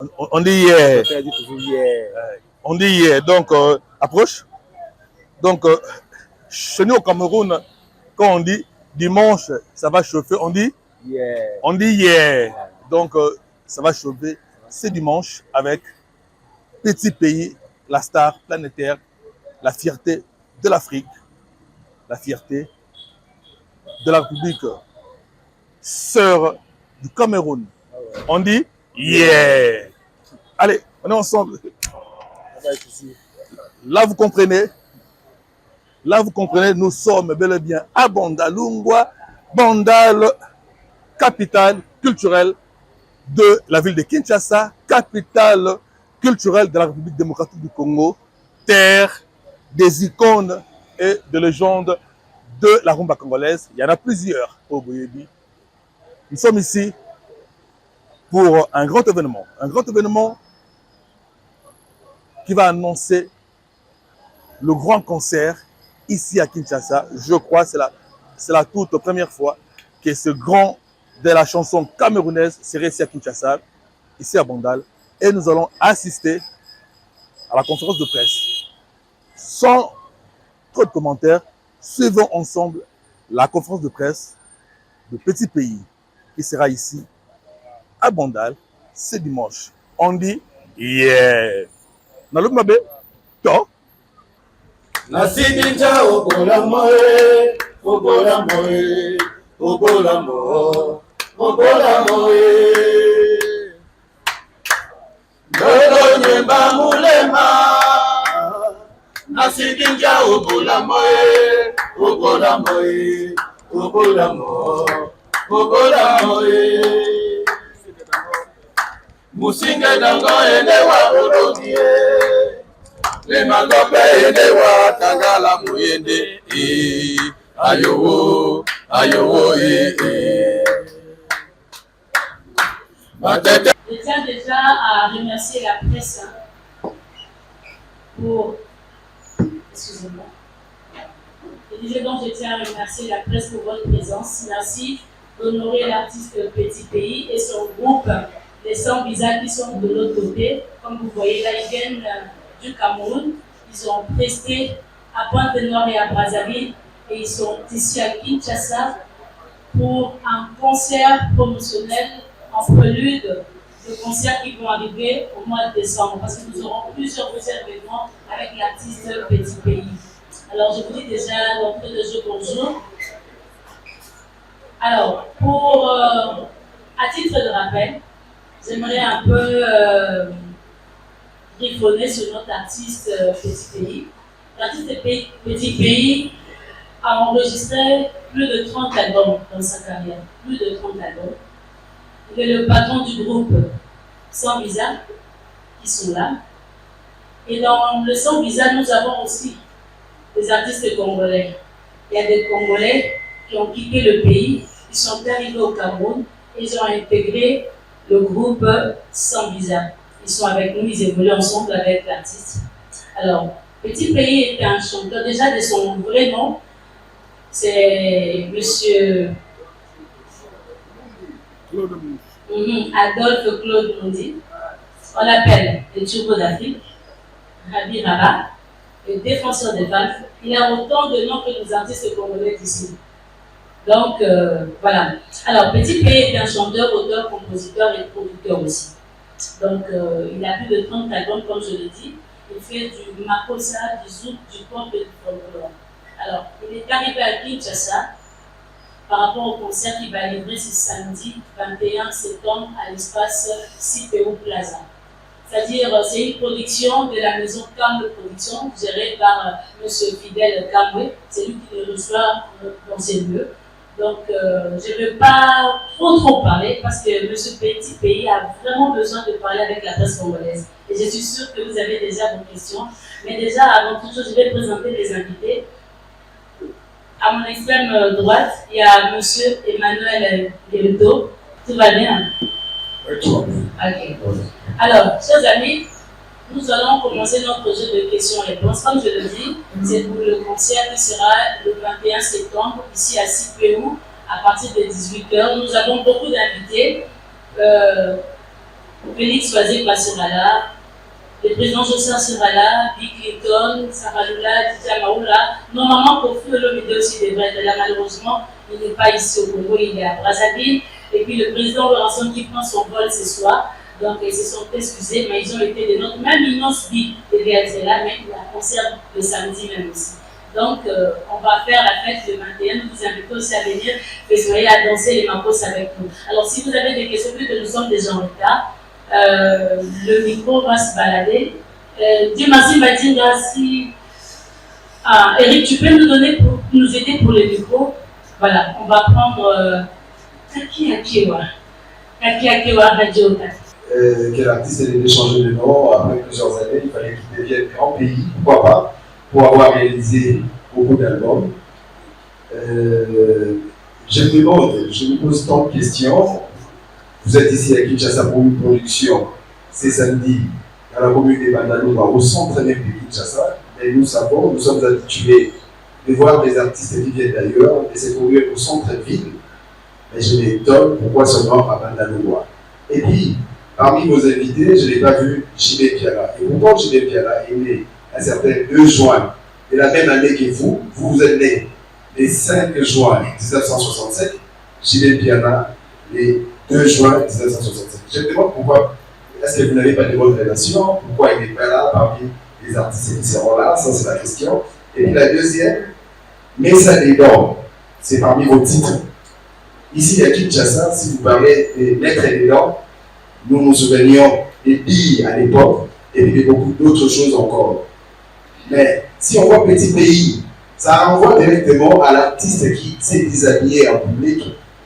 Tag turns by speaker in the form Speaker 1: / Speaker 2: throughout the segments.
Speaker 1: On dit hier.
Speaker 2: On dit toujours hier.
Speaker 1: On dit hier. Donc, approche. Donc, chez nous au Cameroun, quand on dit dimanche, ça va chauffer, on dit
Speaker 2: hier.
Speaker 1: On dit hier. Donc, ça va chauffer. C'est dimanche avec Petit Pays, la star planétaire, la fierté de l'Afrique, la fierté de la République, sœur du Cameroun. On dit yeah. Allez, on est ensemble. Là, vous comprenez. Là, vous comprenez, nous sommes bel et bien à Bandalungwa, Bandal, capitale culturelle de la ville de Kinshasa, capitale culturelle de la République démocratique du Congo, terre des icônes et de légendes de la rumba congolaise. Il y en a plusieurs au Boyebi. Nous sommes ici pour un grand événement qui va annoncer le grand concert ici à Kinshasa. Je crois que c'est la toute première fois que ce grand de la chanson camerounaise serait ici à Kinshasa, ici à Bandal. Et nous allons assister à la conférence de presse. Sans trop de commentaires, suivons ensemble la conférence de presse de Petit Pays qui sera ici à Bandal ce dimanche. On dit yeah. Nalouk Mabe, to.
Speaker 3: Nasidinja obola moe, obola moe, obola moe, obola moe. Dodo nyemba mulema. Nasidinja obola moe, obola moe, obola moe, obola moe. Musinga dango enewa urogie. Le mangope enewa tangala muyende. Ayowo, ayowo,
Speaker 4: Je tiens déjà à remercier la presse pour... Excusez-moi. Je disais donc, je tiens à remercier la presse pour votre présence. Merci d'honorer l'artiste Petit Pays et son groupe, les 100 visas qui sont de l'autre côté. Comme vous voyez là, ils viennent du Cameroun. Ils ont presté à Pointe-Noire et à Brazzaville et ils sont ici à Kinshasa pour un concert promotionnel en prélude de concerts qui vont arriver au mois de décembre parce que nous aurons plusieurs événements avec l'artiste Petit Pays. Alors je vous dis déjà d'entrée de jeu bonjour. Alors à titre de rappel, j'aimerais un peu griffonner sur notre artiste Petit Pays. L'artiste Petit Pays a enregistré plus de 30 albums dans sa carrière, plus de 30 albums. Il est le patron du groupe Sans Visa, qui sont là. Et dans le Sans Visa, nous avons aussi des artistes congolais. Il y a des Congolais qui ont quitté le pays, ils sont arrivés au Cameroun, et ils ont intégré le groupe Sans Visa. Ils sont avec nous, ils évoluent ensemble avec l'artiste. Alors, Petit Pays était un chanteur, déjà de son vrai nom, c'est Monsieur Adolphe Claude Mondi. On l'appelle le Turbo d'Afrique, Rabi Rara, le défenseur des femmes. Il a autant de noms que les artistes congolais d'ici. Donc, voilà. Alors, Petit Pays est un chanteur, auteur, compositeur et producteur aussi. Donc, il a plus de 30 albums, comme je l'ai dit. Il fait du makossa, du zouk, du pop et du folklore. Alors, il est arrivé à Kinshasa par rapport au concert qu'il va livrer ce samedi 21 septembre à l'espace CPO Plaza. C'est-à-dire, c'est une production de la maison Kamwe Production, gérée par M. Fidèle Kamwe. C'est lui qui le reçoit dans ces lieux. Donc, je ne vais pas trop parler parce que M. Petit Pays a vraiment besoin de parler avec la presse congolaise. Et je suis sûre que vous avez déjà vos questions. Mais déjà, avant toute chose, je vais présenter les invités. À mon extrême droite, il y a M. Emmanuel Gueluto. Tout va bien? Ok. Alors, chers amis, nous allons commencer notre jeu de questions-réponses. Comme je le dis, c'est pour le concert qui sera le 21 septembre, ici à CPO, à partir de 18h. Nous avons beaucoup d'invités. Félix Oazekwa sera là, le président Joseph sera là, Bill Clinton, Sarah Lula, Didier Maoula. Normalement, Kofi Olomide aussi devrait être là. Malheureusement, il n'est pas ici au Congo, il est à Brazzaville. Et puis le président Laurenson qui prend son vol ce soir. Donc ils se sont excusés, mais ils ont été des nôtres. Même Inos Bi devait être là, mais il y a un concert le samedi même aussi. Donc on va faire la fête le 21. Nous vous invitons aussi à venir, soyez à danser les mapos avec nous. Alors si vous avez des questions, vu que nous sommes déjà en retard, le micro va se balader. Dieu merci, Madinga, si... Ah, Eric, tu peux nous aider pour le micro? Voilà, on va prendre Kaki Akewa. Kaki Akewa Radio.
Speaker 5: Quel artiste allait changer de nom après plusieurs années, il fallait qu'il devienne grand pays, pourquoi pas, pour avoir réalisé beaucoup d'albums. Je me pose tant de questions. Vous êtes ici à Kinshasa pour une production, c'est samedi, dans la commune des Bandaluma, au centre même de Kinshasa. Et nous savons, nous sommes habitués de voir des artistes qui viennent d'ailleurs, et se produire au centre-ville. Mais je m'étonne pourquoi seulement à Bandaluma. Et puis, parmi vos invités, je n'ai pas vu Jimé Piala. Et pourtant, Jimé Piala est né un certain 2 juin de la même année que vous. Vous êtes né le 5 juin 1967. Jimé Piala, le 2 juin 1967. Je me demande pourquoi, est-ce que vous n'avez pas de bonnes relations? Pourquoi il n'est pas là parmi les artistes qui seront là? Ça, c'est la question. Et puis la deuxième, Messa des Dents, c'est parmi vos titres. Ici à Kinshasa, si vous parlez des Maîtres des Dents, nous nous souvenions des billes à l'époque et puis de beaucoup d'autres choses encore. Mais si on voit Petit Pays, ça renvoie directement à l'artiste qui s'est déshabillé en public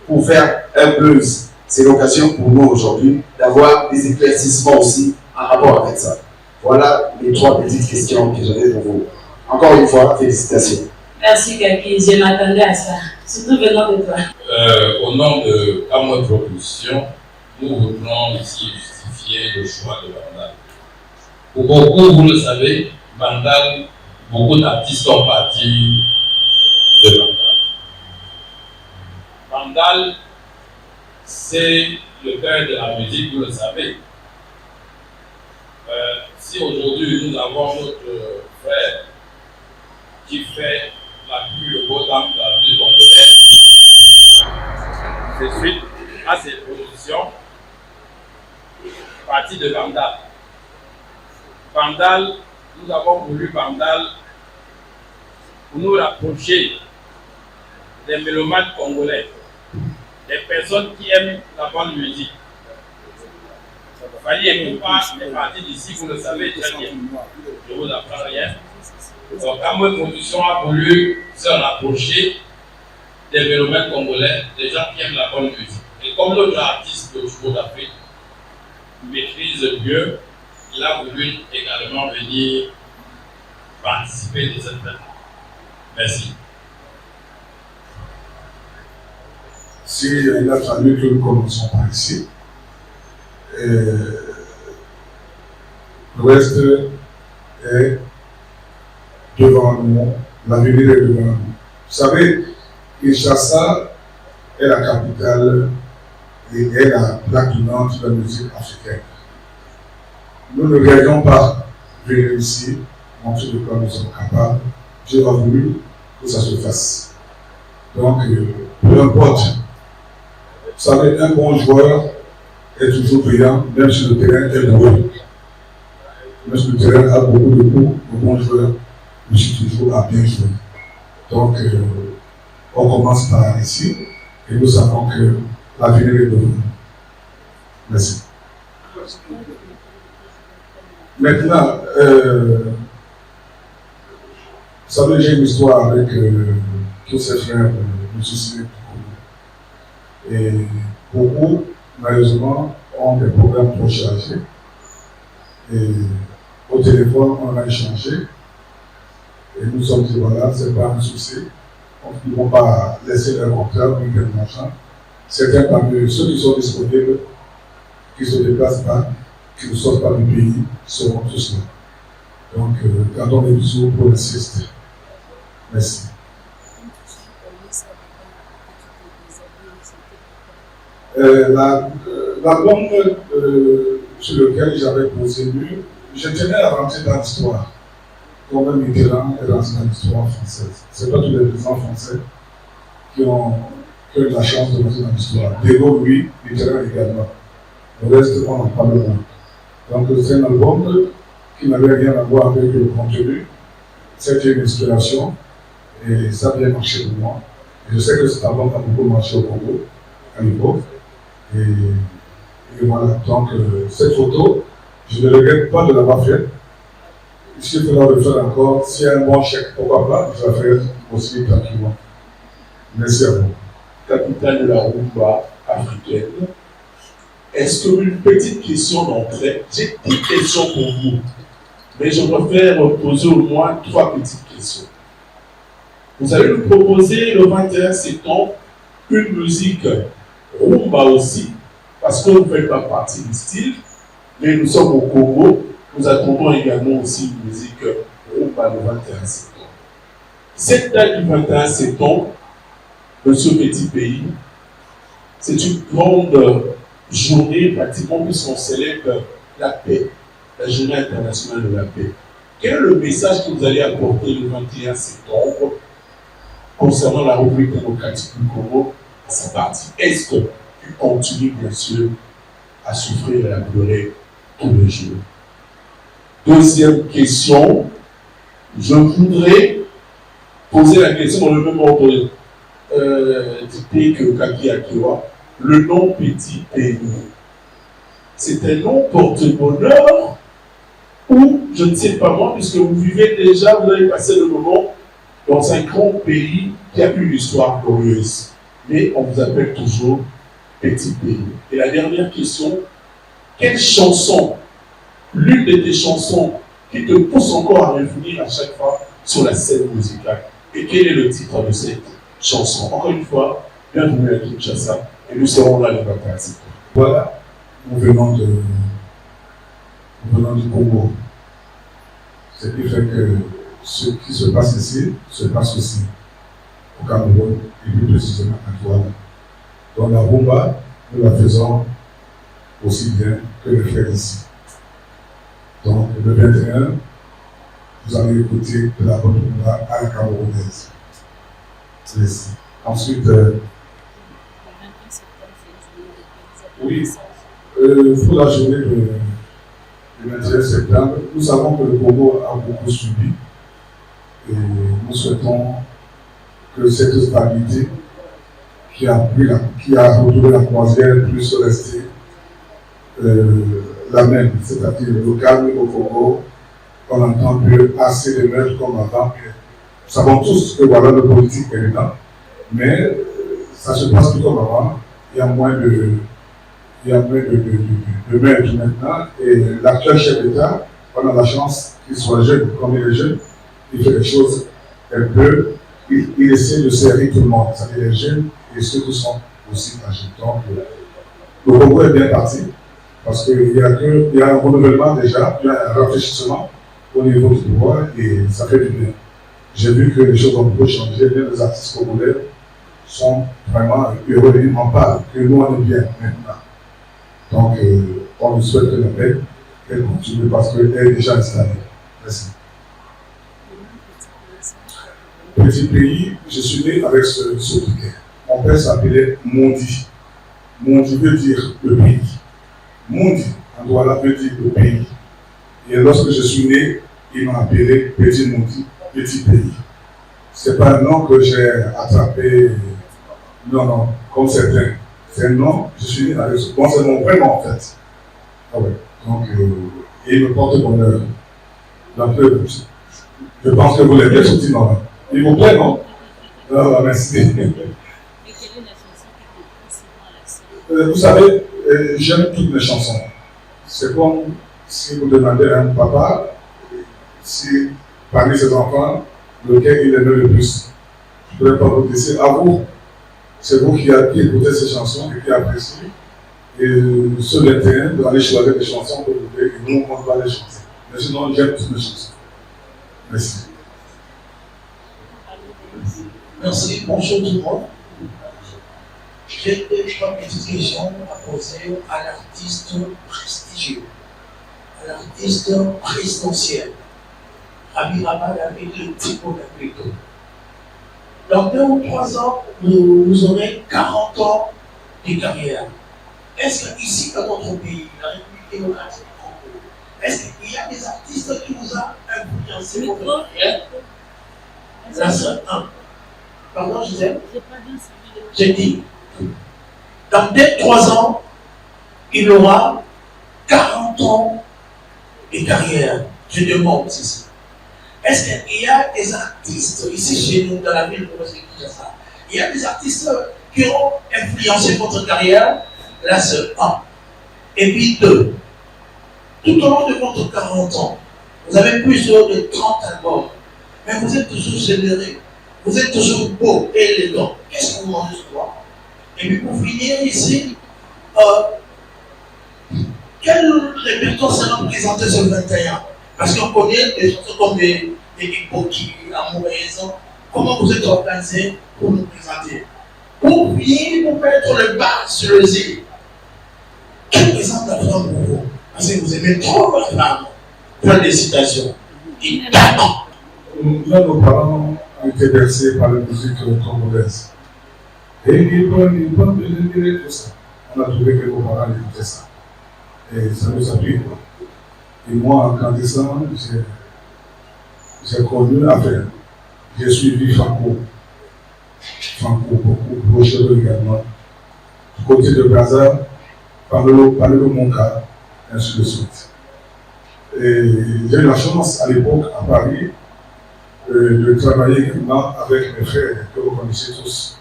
Speaker 5: pour faire un buzz. C'est l'occasion pour nous aujourd'hui d'avoir des éclaircissements aussi en rapport avec ça. Voilà les 3 petites questions que j'avais pour vous. Encore une fois, félicitations.
Speaker 4: Merci Kaki, je m'attendais à ça, surtout venant de toi.
Speaker 3: Au nom de Kamwe Propulsion, nous voudrons ici justifier le choix de Bandal. Pour beaucoup, vous le savez, Bandal, beaucoup d'artistes sont partis de Bandal. Bandal, c'est le cœur de la musique, vous le savez. Si aujourd'hui nous avons notre frère qui fait la plus beau temps de la musique congolaise, c'est suite à ses productions partie de Bandal. Bandal, nous avons voulu Bandal pour nous rapprocher des mélomanes congolais, des personnes qui aiment la bonne musique. Fali et Poupa est parti d'ici, vous le savez très bien. Je ne vous apprends rien. Donc, Kamwe Production a voulu se rapprocher des mélomanes congolais, des gens qui aiment la bonne musique. Et comme l'autre artiste de Chouko d'Afrique maîtrise mieux, il a voulu également venir participer de cette fête. Merci.
Speaker 6: Si il a fallu que nous commençons par ici, l'Ouest est devant nous, l'avenir est devant nous. Vous savez, Kinshasa est la capitale et est la plaque tournante de la musique africaine. Nous ne gagnons pas venir ici, montrer de quoi nous sommes capables. Dieu a voulu que ça se fasse. Donc, peu importe. Vous savez, un bon joueur est toujours brillant, même si le terrain est doué. Même si le terrain a beaucoup de coups, le bon joueur réussit toujours à bien jouer. Donc, on commence par ici et nous savons que l'avenir est devant nous. Merci. Maintenant, vous savez, j'ai une histoire avec tous ces frères musiciens. Et beaucoup, malheureusement, ont des programmes trop chargés. Et au téléphone, on a échangé. Et nous sommes dit, voilà, ce n'est pas un souci. Ils ne vont pas laisser leur contrat ou leur argent. Certains parmi eux, ceux qui sont disponibles, qui ne se déplacent pas, qui ne sortent pas du pays, seront tous là. Donc, gardons les bisous pour l'insister. Merci. La bombe sur lequel j'avais posé nu. Je tenais à rentrer dans l'histoire. Comme Mitterrand est rentré dans l'histoire française. Ce n'est pas tous les présidents français qui ont eu la chance de rentrer dans l'histoire. De Gaulle, oui, Mitterrand également. Le reste, on n'en parle pas. Donc, c'est un album qui n'avait rien à voir avec le contenu. C'était une inspiration et ça a bien marché pour moi. Et je sais que cet album a beaucoup marché au Congo à l'époque. Et voilà. Donc, cette photo, je ne regrette pas de l'avoir faite. S'il faudra le faire encore, s'il y a un bon chèque, pourquoi pas, je la ferai aussi tranquillement. Merci à vous.
Speaker 7: Capitale de la rumba africaine. Est-ce que une petite question d'entrée? J'ai 10 questions pour vous, mais je préfère poser au moins 3 petites questions. Vous allez nous proposer le 21 septembre une musique rumba aussi, parce que vous ne faites pas partie du style, mais nous sommes au Congo, nous attendons également aussi une musique rumba le 21 septembre. Cette date du 21 septembre, Monsieur Petit Pays, c'est une grande journée pratiquement puisqu'on célèbre la paix, la journée internationale de la paix. Quel est le message que vous allez apporter le 21 septembre concernant la République démocratique du Congo à sa partie? Est-ce que tu continues bien sûr à souffrir et à pleurer tous les jours? Deuxième question, je voudrais poser la question dans le même ordre d'idée que Kaki Akiwa. Le nom Petit Pays, c'est un nom porte-bonheur ou, je ne sais pas moi, puisque vous vivez déjà, vous avez passé le moment dans un grand pays qui a eu une histoire glorieuse. Mais on vous appelle toujours Petit Pays. Et la dernière question, quelle chanson, l'une de tes chansons qui te pousse encore à revenir à chaque fois sur la scène musicale? Et quel est le titre de cette chanson? Encore une fois, bienvenue à Kinshasa. Et nous serons là les vacances.
Speaker 6: Voilà, nous venons du Congo. Ce qui fait que ce qui se passe ici, se passe aussi au Cameroun et plus précisément à Douala. Donc la rumba, nous la faisons aussi bien que les frères ici. Donc le 21, vous allez écouter de la bonne rumba à la camerounaise. C'est ici. Ensuite, oui, pour la journée du 21 septembre, nous savons que le Congo a beaucoup subi et nous souhaitons que cette stabilité qui a retrouvé la croisière puisse rester la même, c'est-à-dire le calme au Congo, on n'entend plus assez de meurtres comme avant. Nous savons tous que voilà, le politique est là, mais ça se passe plus comme avant, il y a moins de meurtres maintenant, et l'actuel chef d'État, on a la chance qu'il soit jeune, comme il est jeune, il fait des choses un peu, il essaie de servir tout le monde, c'est-à-dire les jeunes et ceux qui sont aussi âgés. Donc, le Congo est bien parti, parce qu'il y a un renouvellement déjà, il y a un rafraîchissement au niveau du pouvoir, et ça fait du bien. J'ai vu que les choses ont beaucoup changé, même les artistes congolais sont vraiment heureux, ils m'en parlent, que nous on est bien maintenant. Donc, on lui souhaite que la paix, qu'elle continue parce qu'elle est déjà installée. Merci. Petit Pays, je suis né avec ce sobriquet. Mon père s'appelait Mondi. Mondi veut dire le pays. Mondi, en Douala, veut dire le pays. Et lorsque je suis né, il m'a appelé Petit Mondi, Petit Pays. Ce n'est pas un nom que j'ai attrapé, non, comme certains. C'est un nom, je suis né avec ce. Bon, c'est mon vrai nom en fait. Ah ouais. Donc, il me porte bonheur. Donc, je pense que vous l'aimez ce petit nom. Il vous plaît, non? Ah, merci. Vous savez, j'aime toutes mes chansons. C'est comme si vous demandez à un papa si parmi ses enfants, lequel il aimait le plus. Je ne pourrais pas vous dire, à vous. C'est vous qui écoutez ces chansons et qui appréciez. Et ce 21, vous allez choisir des chansons que vous voulez et nous, on va les chanter. Mais sinon, j'aime toutes mes chansons. Merci.
Speaker 7: Merci, bonjour tout le monde.
Speaker 8: J'ai trois petites questions à poser à l'artiste prestigieux, à l'artiste présidentiel. Rabbi Rabat avait le type d'appliquer. Dans 2 ou 3 ans, vous aurez 40 ans de carrière. Est-ce qu'ici, dans notre pays, la République démocratique du Congo, est-ce qu'il y a des artistes qui vous ont influencé pour votre carrière? Là, c'est un. Pardon, Gisèle? J'ai dit, dans 2-3 ans, il aura 40 ans de carrière. Je demande ici. Est-ce qu'il y a des artistes ici chez nous, dans la ville de Kinshasa, il y a des artistes qui ont influencé votre carrière? Là, c'est 1. Et puis 2. Tout au long de votre 40 ans, vous avez plus de 30 albums, mais vous êtes toujours généreux, vous êtes toujours beau et élégant. Qu'est-ce que vous mangez ce soir? Et puis pour finir ici, quel répertoire sera présenté ce 21? Parce qu'on connaît des chansons comme des Boki, Amour et Raison. Comment vous êtes organisé pour nous présenter? Pour finir, pour mettre le bas sur le zéro. Qui présente la femme pour vous? Parce que vous aimez trop la femme. Plein de citations.
Speaker 6: Là, nos parents ont été bercés par la musique congolaise. Et ils peuvent dénigrer tout ça. On a trouvé que nos parents écoutaient ça. Et ça nous appuie. Et moi, en grandissant, j'ai connu, enfin, j'ai suivi Franco. Franco, beaucoup, Rochero également. Du côté de Gaza, Pablo Monca, ainsi de suite. Et j'ai eu la chance à l'époque, à Paris, de travailler également avec mes frères que vous connaissez tous.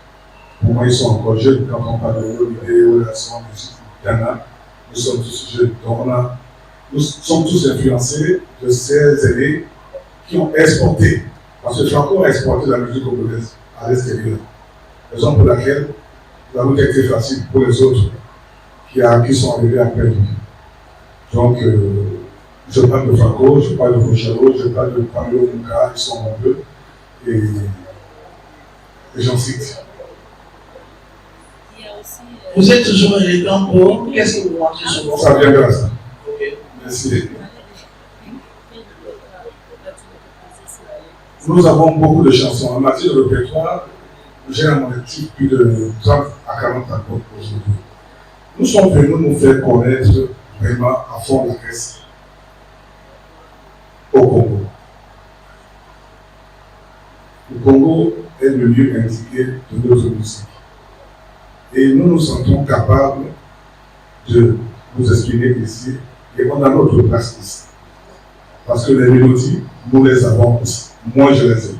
Speaker 6: Pour moi, ils sont encore jeunes quand on parle de vidéo, la son, musique, Ghana. Nous sommes tous jeunes. Donc nous sommes tous influencés de ces aînés qui ont exporté. Parce que Franco a exporté la musique congolaise à l'extérieur. Raison pour laquelle la route a été facile pour les autres qui sont arrivés après lui. Donc, je parle de Franco, je parle de Rochero, je parle de Pablo Monca, ils sont nombreux. Et j'en cite.
Speaker 8: Vous êtes toujours élégant pour. Qu'est-ce que vous mangez souvent?
Speaker 6: Ça vient de ça.
Speaker 8: Ok.
Speaker 6: Merci. Nous avons beaucoup de chansons. En matière de répertoire, j'ai à mon actif plus de 30 à 40 albums aujourd'hui. Nous sommes venus nous faire connaître vraiment à fond la caisse au Congo. Le Congo est le lieu indiqué de notre musique. Et nous nous sentons capables de nous exprimer ici et on a notre place ici. Parce que les mélodies, nous les avons aussi. Moi, je les ai.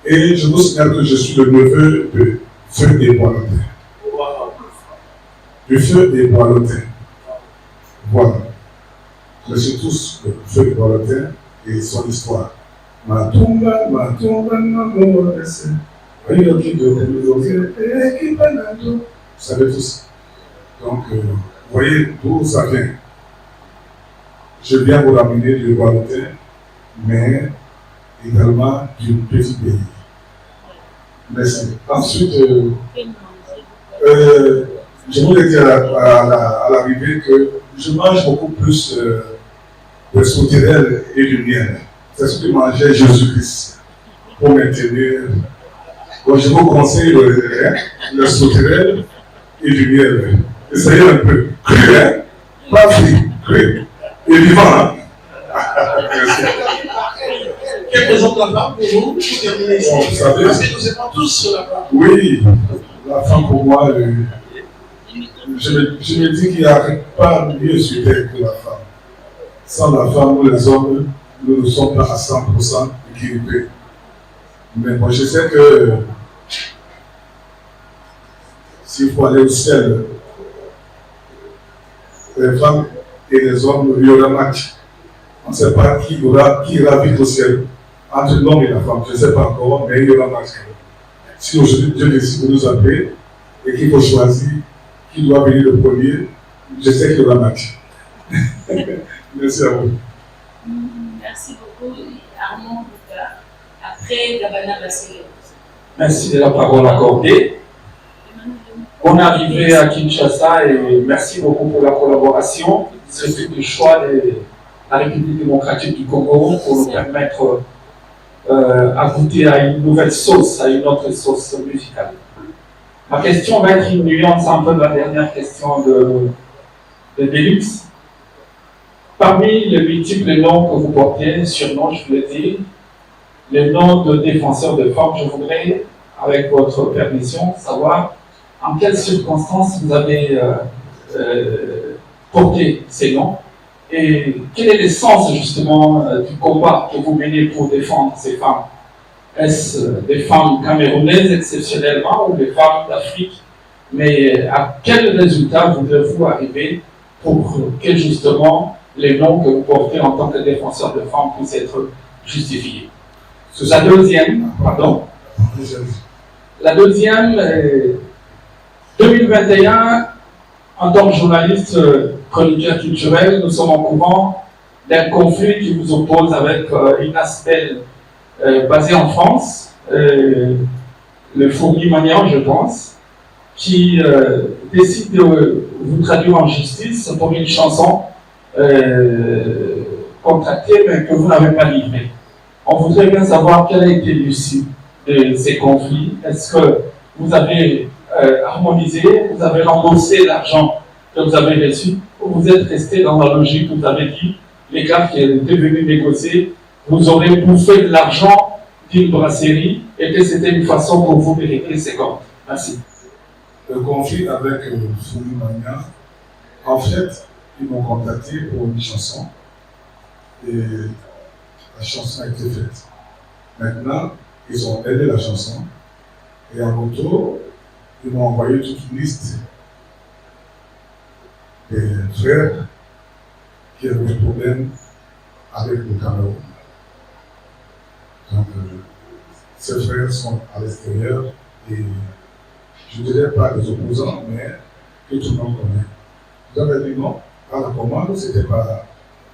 Speaker 6: Et je vous signale que je suis le neveu de Feu et Boilotin. Du Feu et Boilotin. Voilà. Je suis tous le Feu et Boilotin et son histoire. Matumba, vous savez tous. Donc, vous voyez d'où ça vient. Je viens vous ramener du Boilotin, mais également du petit pays. Merci. Ensuite, je voulais dire à l'arrivée que je mange beaucoup plus de sauterelles et du miel. C'est ce que mangeait Jésus-Christ pour maintenir. Donc je vous conseille le sauterelles et du miel. Essayez un peu. Cru, hein? Pas frit, cru. Et vivant, hein?
Speaker 8: Quelle présente la femme pour vous? Pour terminer ici.
Speaker 6: Vous savez,
Speaker 8: parce que nous sommes tous sur la femme.
Speaker 6: Oui, la femme pour moi, je me dis qu'il n'y a pas mieux sur terre que la femme. Sans la femme, nous les hommes, nous ne sommes pas à 100% équilibrés. Mais moi, je sais que s'il faut aller au ciel, les femmes et les hommes, il y aura match. On ne sait pas qui ira vite au ciel. Entre l'homme et la femme, je ne sais pas encore, mais il y aura match. Si aujourd'hui Dieu décide de nous appeler et qu'il faut choisir qui doit venir le premier, je sais qu'il y aura match. Merci à vous.
Speaker 4: Merci beaucoup, Armand Bouka. Après, Gabana Bassé.
Speaker 2: Merci de la parole accordée.
Speaker 9: Bonne arrivée à Kinshasa et merci beaucoup pour la collaboration. C'est fait le choix de la République démocratique du Congo pour nous permettre à goûter à une nouvelle sauce, à une autre sauce musicale. Ma question va être une nuance un peu de la dernière question de Deluxe. Parmi les multiples noms que vous portez, surnoms, je vous l'ai dit, les noms de défenseurs de femmes, je voudrais, avec votre permission, savoir en quelles circonstances vous avez porté ces noms et quel est l'essence justement du combat que vous menez pour défendre ces femmes. Est-ce des femmes camerounaises exceptionnellement ou des femmes d'Afrique? Mais à quel résultat voudrez-vous arriver pour que justement les noms que vous portez en tant que défenseur de femmes puissent être justifiés? La deuxième, 2021, en tant que journaliste chroniqueur culturel, nous sommes au courant d'un conflit qui vous oppose avec une aspect basé en France, le Fourni Magnan, je pense, qui décide de vous traduire en justice pour une chanson contractée mais que vous n'avez pas livrée. On voudrait bien savoir quel a été l'issue de ces conflits. Est-ce que vous avez harmonisé, vous avez remboursé l'argent que vous avez reçu, ou vous êtes resté dans la logique où vous avez dit, les gars qui étaient venus négocier, vous aurez bouffé de l'argent d'une brasserie et que c'était une façon pour vous de régler ces comptes. Merci.
Speaker 6: Le conflit avec Fourni Magnan, en fait, ils m'ont contacté pour une chanson et la chanson a été faite. Maintenant, ils ont aidé la chanson et en retour, ils m'ont envoyé toute une liste des frères qui avaient des problèmes avec le Cameroun. Donc, ces frères sont à l'extérieur et je ne dirais pas des opposants, mais que tout le monde connaît. J'avais dit non, à la commande, ce n'était pas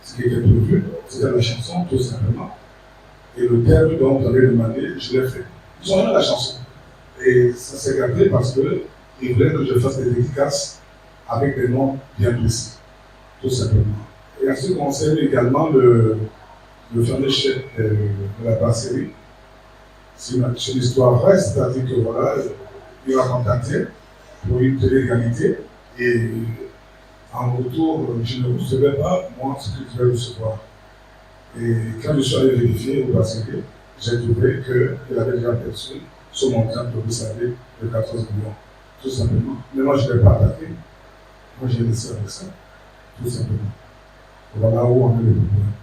Speaker 6: ce qui était prévu, c'était la chanson tout simplement. Et le thème dont vous avez demandé, je l'ai fait. Ils ont aimé la chanson. Et ça s'est gardé parce qu'ils voulaient que je fasse des dédicaces avec des noms bien précis, tout simplement. Et en ce qui concerne également le fameux chef de la brasserie, c'est une histoire vraie, c'est-à-dire que voilà, il m'a contacté pour une télé-réalité et en retour, je ne recevais pas, moi, ce que je vais recevoir. Et quand je suis allé vérifier au brasserie, j'ai trouvé qu'il avait déjà perçu ce montant que vous savez de 14 millions, tout simplement. Mais moi, je ne l'ai pas attaqué. Moi, j'ai laissé avec ça, tout simplement. Voilà où on est le problème.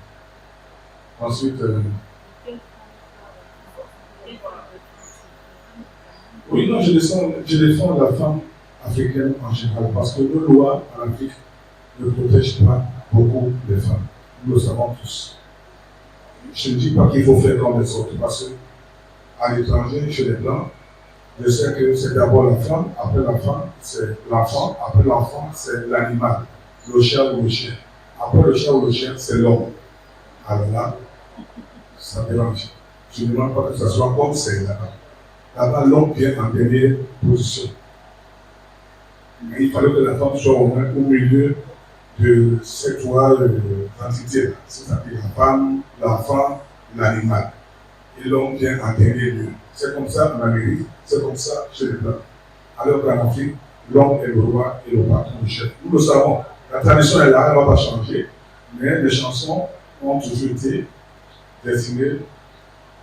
Speaker 6: Ensuite, oui, non, je défends la femme africaine en général parce que nos lois en Afrique ne protègent pas beaucoup les femmes. Nous le savons tous. Je ne dis pas qu'il faut faire comme les autres parce qu'à l'étranger, chez les Blancs, je sais que c'est d'abord la femme, après la femme, c'est l'enfant, après l'enfant, c'est l'animal, le chat ou le chien. Après le chat ou le chien, c'est l'homme. Alors là, ça dérange. Je ne demande pas que ce soit comme c'est là-bas. Là-bas, l'homme vient en dernière position. Mais il fallait que la femme soit au moins au milieu de ces trois entités-là, c'est-à-dire la femme, l'enfant, l'animal. Et l'homme vient en dernier lieu. C'est comme ça en Amérique, c'est comme ça chez les Blancs. Alors qu'en Afrique, l'homme est le roi et le patron du chef. Nous le savons, la tradition est là, elle ne va pas changer, mais les chansons ont toujours été destinées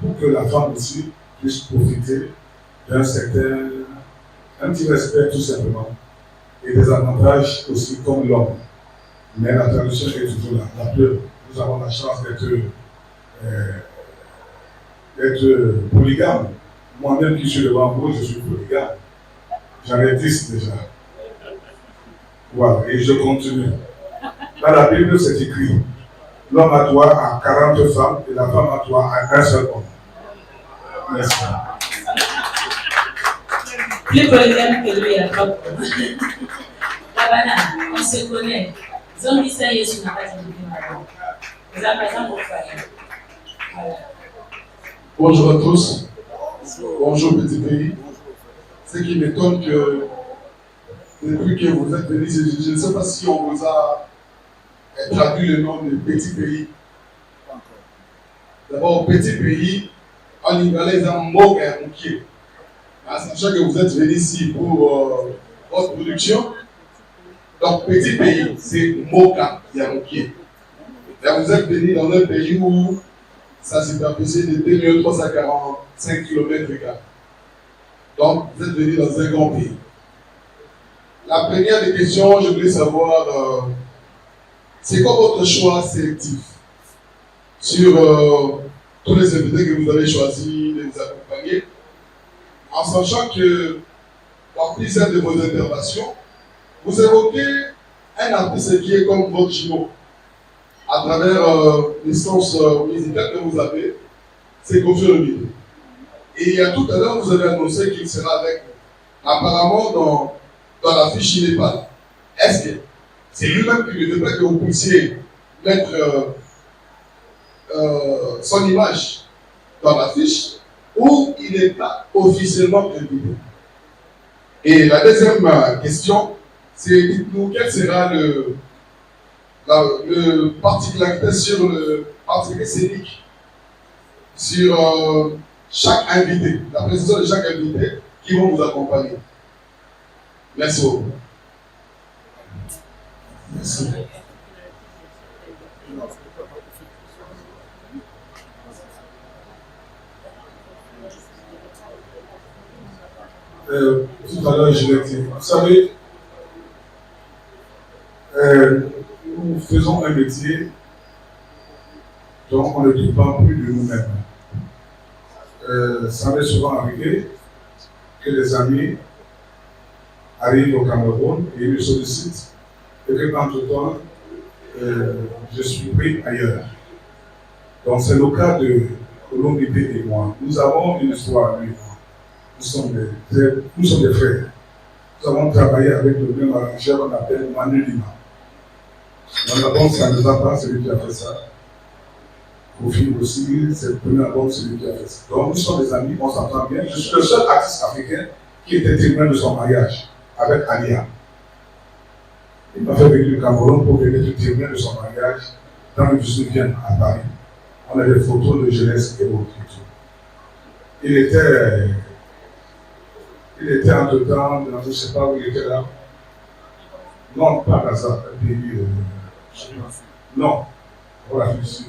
Speaker 6: pour que la femme aussi puisse profiter d'un petit respect tout simplement, et des avantages aussi comme l'homme. Mais la tradition est toujours là. La preuve, nous avons la chance d'être polygame. Moi-même qui suis devant vous, je suis polygame. J'en ai 10 déjà. Voilà, et je continue. Dans la Bible, c'est écrit, l'homme a droit à 40 femmes et la femme a droit à un seul homme. Merci.
Speaker 4: Plus polygame que lui, il n'y a pas de problème. Labana, on se connaît. Zombie, ça y est, je n'ai pas dit que vous avez besoin de faire. Voilà.
Speaker 7: Bonjour à tous. Bonjour petit pays. Ce qui m'étonne que
Speaker 6: depuis que vous êtes venus, je ne sais pas si on vous a traduit le nom de Petit Pays. D'abord, Petit Pays, en Ivoirien, ils ont mot et moukier. En sachant que vous êtes venus ici pour votre production, donc Petit Pays, c'est Moka Yamoukier. Là, vous êtes venus dans un pays où sa superficie de 2345 km². Donc, vous êtes venus dans un grand pays. La première des questions, je voulais savoir, c'est quoi votre choix sélectif sur tous les invités que vous avez choisi de les accompagner, en sachant que dans plusieurs de vos interventions, vous évoquez un artiste qui est comme votre jumeau. À travers l'essence musicale que vous avez, c'est Kofi Olomide. Et il y a tout à l'heure, vous avez annoncé qu'il sera avec vous. Apparemment, dans la fiche, il n'est pas là. Est-ce que c'est lui-même qui ne veut pas que vous puissiez mettre son image dans la fiche, ou il n'est pas officiellement invité? Et la deuxième question, c'est dites-nous quel sera le particularité sur le particularité scénique sur chaque invité, la précision de chaque invité qui vont vous accompagner. Merci beaucoup. Merci. Tout à l'heure, je l'ai dit. Vous savez, nous faisons un métier dont on ne dépend plus de nous-mêmes. Ça m'est souvent arrivé que les amis arrivent au Cameroun et me sollicitent et que entre-temps, je suis pris ailleurs. Donc c'est le cas de Olomide et moi. Nous avons une histoire, lui. Nous sommes des frères. Nous avons travaillé avec le même arrangeur qu'on appelle Manu Lima. Dans l'album, ça ne va pas, celui qui a fait ça. Kofi aussi, c'est le premier album, celui qui a fait ça. Donc nous sommes des amis, on s'entend bien. Je suis le seul artiste africain qui était témoin de son mariage avec Alia. Il m'a fait venir du Cameroun pour venir être témoin de son mariage dans le 19e à Paris. On a des photos de jeunesse et autres. Il était entre-temps, je ne sais pas où il était là. Non, pas Gaza, un pays. Non, voilà, je suis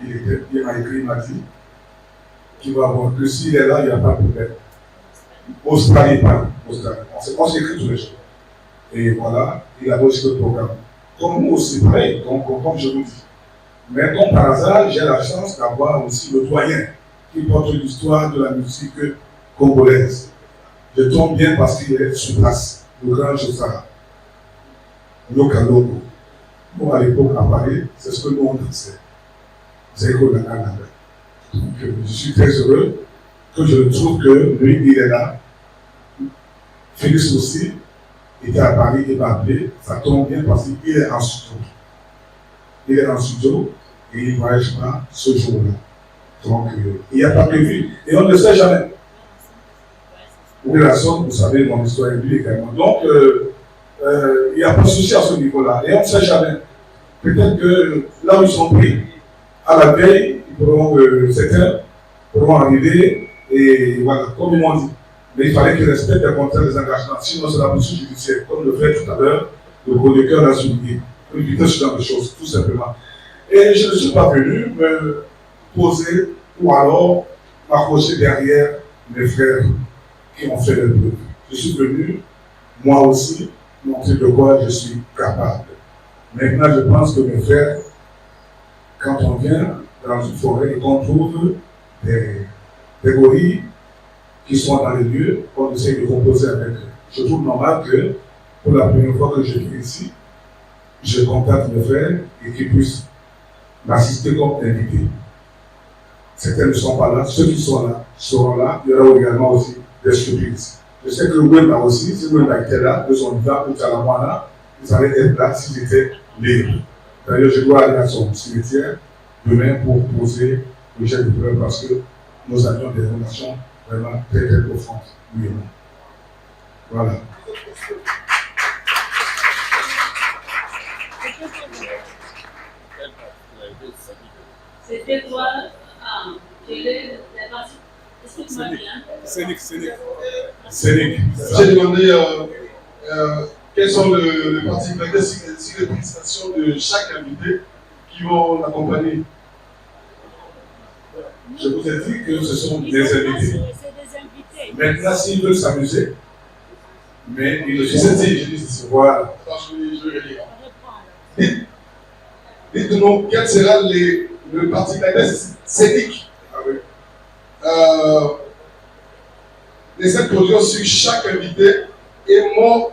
Speaker 6: il m'a écrit, il m'a dit qu'il va voir que s'il est là, il n'y a pas de problème. Australie, pas Australie. On s'écrit tous les jours. Et voilà, il a aussi le programme. Comme nous aussi, pareil, comme je vous dis. Mais comme par hasard, j'ai la chance d'avoir aussi le doyen qui porte l'histoire de la musique congolaise. Je tombe bien parce qu'il est sur place, le grand Josara, Lokalogo. Nous, à l'époque, à Paris, c'est ce que nous on dansait. Zeko Nananga. Donc, je suis très heureux que je trouve que lui, il est là. Félix aussi était à Paris, il m'a appelé. Ça tombe bien parce qu'il est en studio. Il est en studio et il ne voyage pas ce jour-là. Donc, il n'y a pas prévu. Et on ne sait jamais. Où est la somme, vous savez, mon histoire est lui également. Donc, il n'y a pas de souci à ce niveau-là. Et on ne sait jamais. Peut-être que là où ils sont pris, à la veille, certains pourront arriver et voilà, comme ils m'ont dit. Mais il fallait qu'ils respectent les contrats des engagements. Sinon, c'est la poursuite judiciaire, comme le fait tout à l'heure, le chroniqueur l'a souligné. Pour éviter ce genre de choses, tout simplement. Et je ne suis pas venu me poser ou alors m'accrocher derrière mes frères qui ont fait le preuve. Je suis venu, moi aussi, montrer de quoi je suis capable. Maintenant, je pense que mes frères, quand on vient dans une forêt et qu'on trouve des gorilles qui sont dans les lieux, on essaie de composer avec eux. Je trouve normal que, pour la première fois que je viens ici, je contacte mes frères et qu'ils puissent m'assister comme invité. Certains ne sont pas là, ceux qui sont là seront là. Il y aura également aussi des surprises. Je sais que Wemba aussi, si Wemba était là, de son vivant ou Talamwana, ils allaient être là s'ils étaient libres. D'ailleurs, je dois aller à son cimetière demain pour poser le jet de fleurs parce que nous avions des relations vraiment très très profondes, lui et moi. Voilà.
Speaker 4: C'était quoi? Quelle est la partie? Explique-moi bien.
Speaker 6: Scénic.
Speaker 5: J'ai demandé quelles sont les particularités de présentation de chaque invité qui vont l'accompagner.
Speaker 6: Je vous ai dit que ce sont des invités. Maintenant, s'ils veulent s'amuser, mais ils le font. Voilà.
Speaker 5: Je vais lire. Dites-nous quelles seront les particularités scéniques des introductions sur chaque invité et mots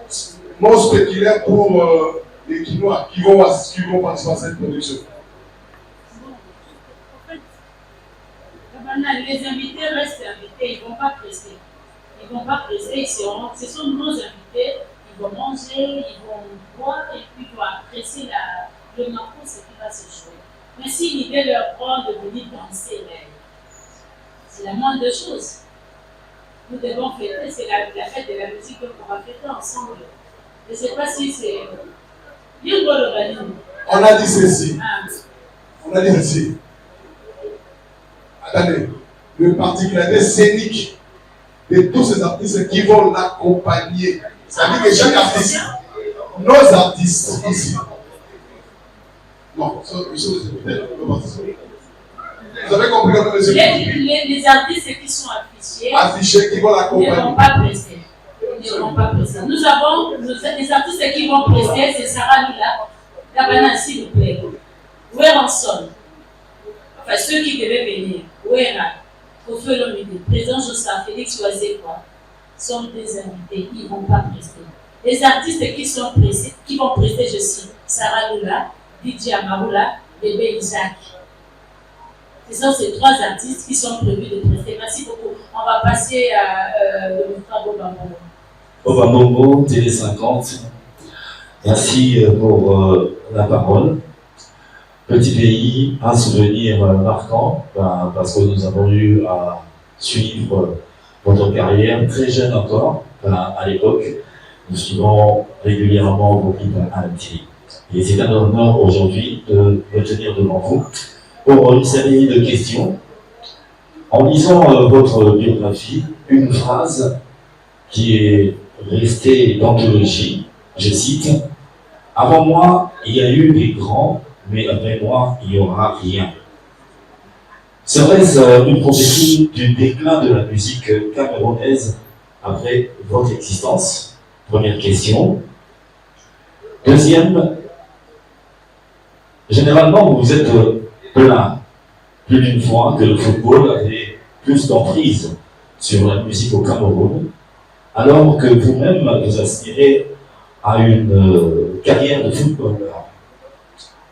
Speaker 5: spéculaires pour les Quinois qui vont participer à cette production.
Speaker 4: Les invités restent invités, ils ne vont pas presser. Ils ne vont pas presser, ce sont nos invités, ils vont manger, ils vont boire et puis ils vont apprécier le morceau, ce qui va se jouer. Mais si l'idée leur prend de venir danser, c'est la moindre des choses. Nous devons fêter, c'est la fête de la musique qu'on va fêter ensemble. Je ne sais pas si c'est.
Speaker 5: On a dit ceci. On a dit ceci. Attendez, le particularité scénique de tous ces artistes qui vont l'accompagner. C'est-à-dire que chaque artiste, nos artistes ici, non, vous avez compris comment
Speaker 4: les artistes qui sont
Speaker 5: affichés qui vont l'accompagner.
Speaker 4: Ne vont pas presser. Ils ne vont pas presser. Nous avons des artistes qui vont presser, c'est Sarah Lula, Gabana, s'il vous plaît. Weranson. Enfin, ceux qui devaient venir. Wera, Kofi Olomide, président Jossa, Félix Oazekwa, sont des invités, ils ne vont pas presser. Les artistes qui vont presser, je cite, Sarah Lula, Didier Amaroula, Bébé Isaac. Ce sont ces trois artistes qui sont prévus de prester. Merci beaucoup. On va passer à le frère Obambongo.
Speaker 10: Obambongo, Télé 50. Merci pour la parole. Petit pays, un souvenir marquant, parce que nous avons eu à suivre votre carrière très jeune encore, à l'époque. Nous suivons régulièrement vos clips à la télé. Et c'est un honneur aujourd'hui de me tenir devant vous pour une série de questions. En lisant votre biographie, une phrase qui est restée d'anthologie, je cite, « Avant moi, il y a eu des grands, mais après moi, il n'y aura rien. » Serait-ce une prophétie du déclin de la musique camerounaise après votre existence? Première question. Deuxième, généralement, vous vous êtes plaint plus d'une fois que le football avait plus d'emprise sur la musique au Cameroun, alors que vous-même vous aspirez à une carrière de footballeur.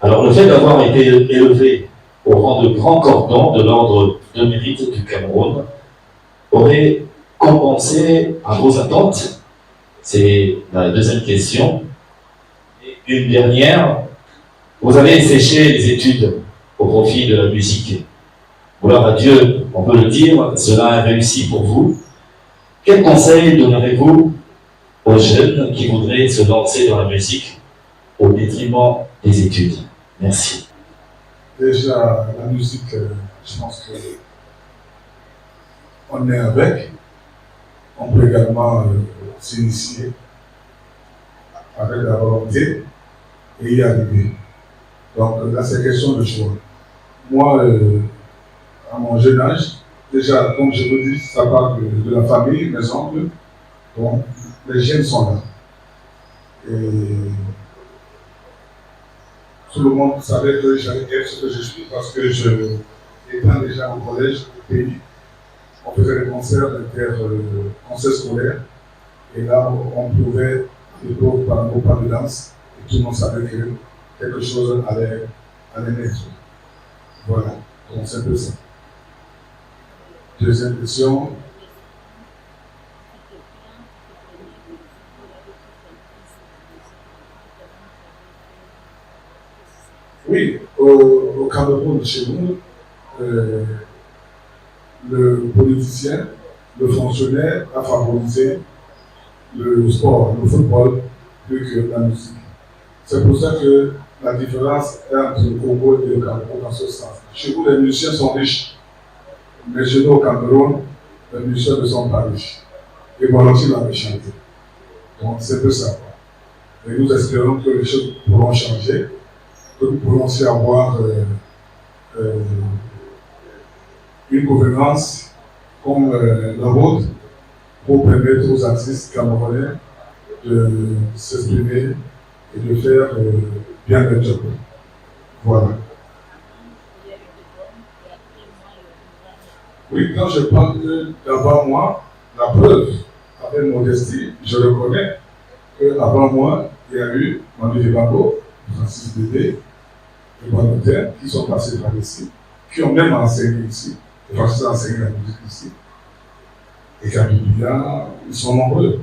Speaker 10: Alors le fait d'avoir été élevé au rang de grand cordon de l'ordre de mérite du Cameroun aurait compensé à vos attentes? C'est la deuxième question. Et une dernière, vous avez séché les études au profit de la musique. Gloire à Dieu, on peut le dire, cela a réussi pour vous. Quel conseil donnerez-vous aux jeunes qui voudraient se lancer dans la musique au détriment des études? Merci.
Speaker 6: Déjà, la musique, je pense qu'on est avec. On peut également s'initier avec la volonté et y arriver. Donc là, c'est question de choix. Moi, à mon jeune âge, déjà, comme je vous dis, ça part de la famille, mes oncles. Donc, les gènes sont là. Et tout le monde savait que j'allais être ce que je suis parce que étant déjà au collège, au pays, on faisait des concerts, concerts scolaires. Et là, on pouvait, par nos pas de danse, et tout le monde savait que quelque chose allait naître. Voilà, donc c'est un peu ça. Deuxième question. Oui, au Cameroun, chez nous, le politicien, le fonctionnaire a favorisé le sport, le football, plus que la musique. C'est pour ça que la différence est entre le Congo et le Cameroun dans ce sens. Chez vous, les musiciens sont riches, mais chez nous au Cameroun, les musiciens ne sont pas riches. Et volontiers dans les chanter. Donc c'est peu ça. Et nous espérons que les choses pourront changer, que nous pourrons aussi avoir une gouvernance comme la vôtre pour permettre aux artistes camerounais de s'exprimer et de faire bien leur job. Voilà. Oui, quand je parle d'avant moi, la preuve, avec modestie, je reconnais qu'avant moi, il y a eu Manu Debango, Francis Bébé, et Bonnotaire, qui sont passés par ici, qui ont même enseigné ici, Francis a enseigné la musique ici. Et Kabibia, ils sont nombreux.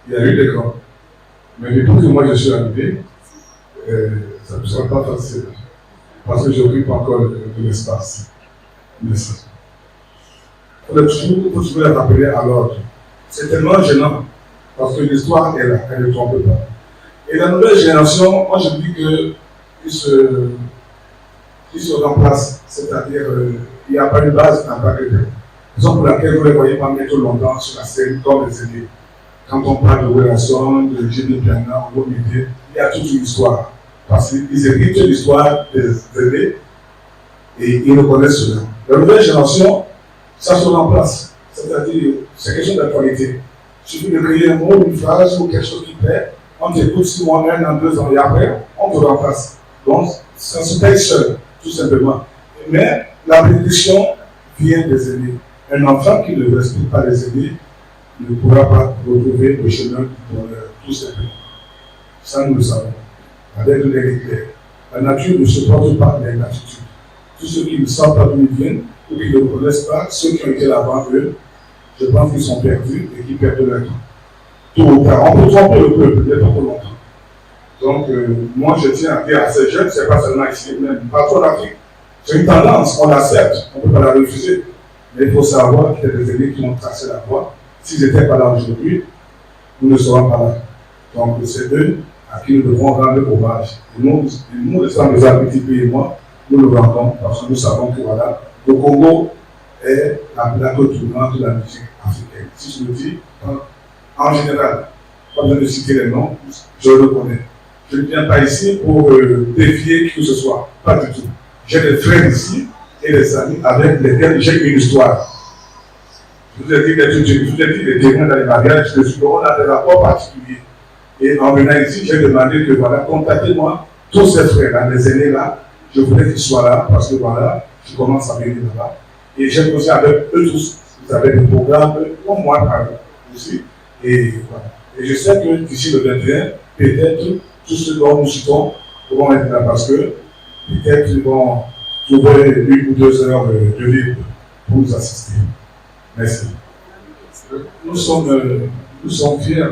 Speaker 6: Il y a eu des grands. Mais depuis que moi je suis arrivé, ça ne sera pas facile. Parce que je n'occupe pas encore de l'espace. Merci. Il faut toujours les rappeler à l'ordre. C'est tellement gênant. Parce que l'histoire est là, elle ne trompe pas. Et la nouvelle génération, moi je dis qu'ils se remplacent. C'est-à-dire, il n'y a pas une base, il n'y a pas de raison pour laquelle vous ne les voyez pas mettre longtemps sur la scène comme des aînés. Quand on parle de relations, de Jimmy Piana, au milieu, il y a toute une histoire. Parce qu'ils héritent l'histoire des aînés et ils reconnaissent cela. La nouvelle génération, ça se remplace. C'est-à-dire, c'est question d'actualité. Il suffit de créer un mot, une phrase ou quelque chose qui plaît, on t'écoute 6 mois, 1 an, 2 ans, et après, on te remplace. Donc, ça se paye seul, tout simplement. Mais la bénédiction vient des aînés. Un enfant qui ne respecte pas les aînés ne pourra pas retrouver le chemin du bonheur, tout simplement. Ça, nous le savons. Avec l'héritage. La nature ne supporte pas l'ingratitude. Tous ceux qui ne savent pas d'où ils viennent, ou qui ne reconnaissent pas, ceux qui ont été là avant eux, je pense qu'ils sont perdus et qu'ils perdent leur temps. Tout au tard. On peut tromper le peuple, mais pas pour longtemps. Donc, moi, je tiens à dire à ces jeunes, c'est pas seulement ici, même partout en Afrique. C'est une tendance, on l'accepte, on ne peut pas la refuser. Mais il faut savoir qu'il y a des aînés qui ont tracé la voie. S'ils n'étaient pas là aujourd'hui, nous ne serons pas là. Donc, c'est eux à qui nous devons rendre hommage. Et nous les femmes, les petits pays et moi, nous le rendons parce que nous savons que voilà, le Congo est la plaque tournante de la musique africaine. Si je le dis, en général, pas besoin de citer les noms, je le connais. Je ne viens pas ici pour défier qui que ce soit, pas du tout. J'ai des frères ici et des amis avec lesquels j'ai une histoire. Je vous ai dit les témoins dans les mariages, on a des rapports particuliers. Et en venant ici, j'ai demandé que voilà, contactez-moi, tous ces frères-là, les aînés là, je voulais qu'ils soient là parce que voilà, je commence à venir là-bas. Et j'ai posé avec eux tous, vous avez des programmes, comme moi par exemple, aussi. Et voilà. Et je sais que d'ici le 21, peut-être tous ceux dont nous citons pourront être là parce que peut-être ils vont trouver 1 ou 2 heures de libre pour nous assister. Merci. Nous sommes fiers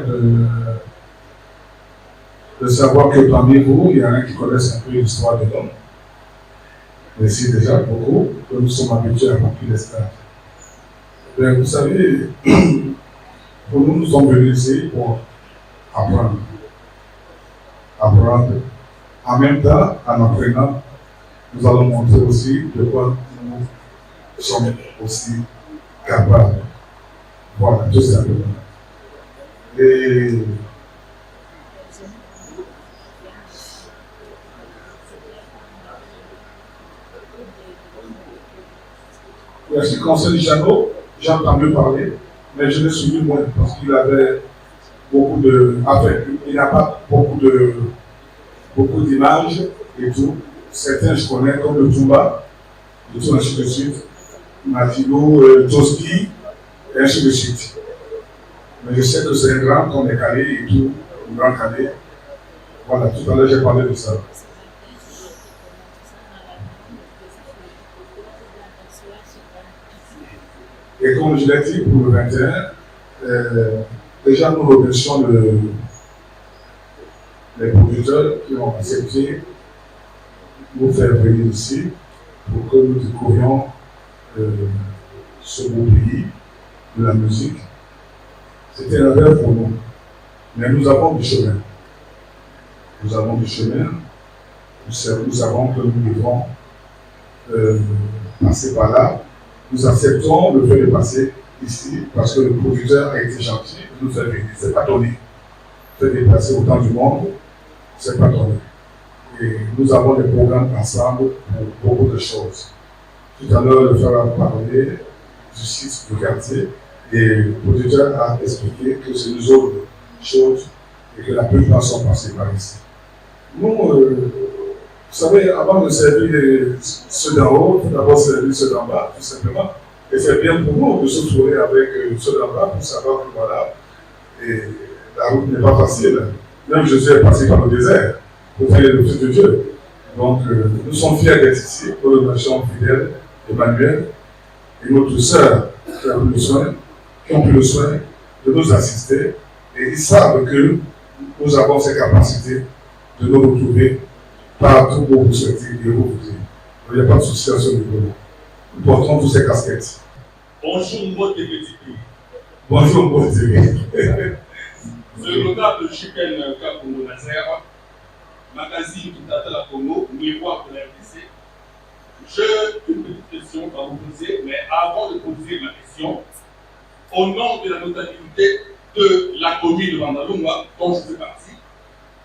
Speaker 6: de savoir que parmi vous, il y en a qui connaissent un peu l'histoire de l'homme. Merci déjà beaucoup, que nous sommes habitués à remplir les stades. Vous savez, pour nous, nous sommes venus ici pour apprendre. Apprendre. En même temps, en apprenant, nous allons montrer aussi de quoi nous sommes aussi capables. Voilà, tout simplement. Et ce qui concerne Jeannot, j'ai entendu parler, mais je l'ai suivi moins parce qu'il avait beaucoup de. Enfin, il n'a pas beaucoup d'images et tout. Certains je connais comme le Tumba, et tout ainsi de suite, Matilo, Toski, et ainsi de suite. Mais je sais que c'est un grand qu'on est calé et tout, un grand calé. Voilà, tout à l'heure j'ai parlé de ça. Et comme je l'ai dit pour le 21, déjà nous remercions les producteurs qui ont accepté de nous faire venir ici pour que nous découvrions ce beau pays de la musique. C'était un rêve pour nous. Mais nous avons du chemin. Nous avons du chemin. Nous savons que nous devons passer par là. Nous acceptons le fait de passer ici parce que le producteur a été gentil de nous aider. Ce n'est pas donné. Se déplacer autant du monde, ce n'est pas donné. Et nous avons des programmes ensemble pour beaucoup de choses. Tout à l'heure, le frère a parlé du site du quartier et le producteur a expliqué que c'est nous autres choses et que la plupart sont passés par ici. Nous, vous savez, avant de servir ceux d'en haut, il faut d'abord servir ceux d'en bas, tout simplement. Et c'est bien pour nous de se trouver avec ceux d'en bas pour savoir que voilà, et la route n'est pas facile. Même Jésus est passé par le désert pour faire le fils de Dieu. Donc, nous sommes fiers d'être ici pour le marchand fidèle, Emmanuel, et notre sœur qui ont pris le soin de nous assister. Et ils savent que nous avons ces capacités de nous retrouver partout où vous souhaitez et où vous êtes. Il n'y a pas de souci à ce niveau-là. Nous portons tous ces casquettes.
Speaker 7: Bonjour, mot des petits pays.
Speaker 6: Bonjour, mot des petits pays.
Speaker 7: C'est l'honorable Chiken Kakongo Nazaire, magazine qui date la Congo, miroir de la RDC. J'ai une petite question à vous poser, mais avant de poser ma question, au nom de la notabilité de la commune de Bandalunga, dont je fais partie,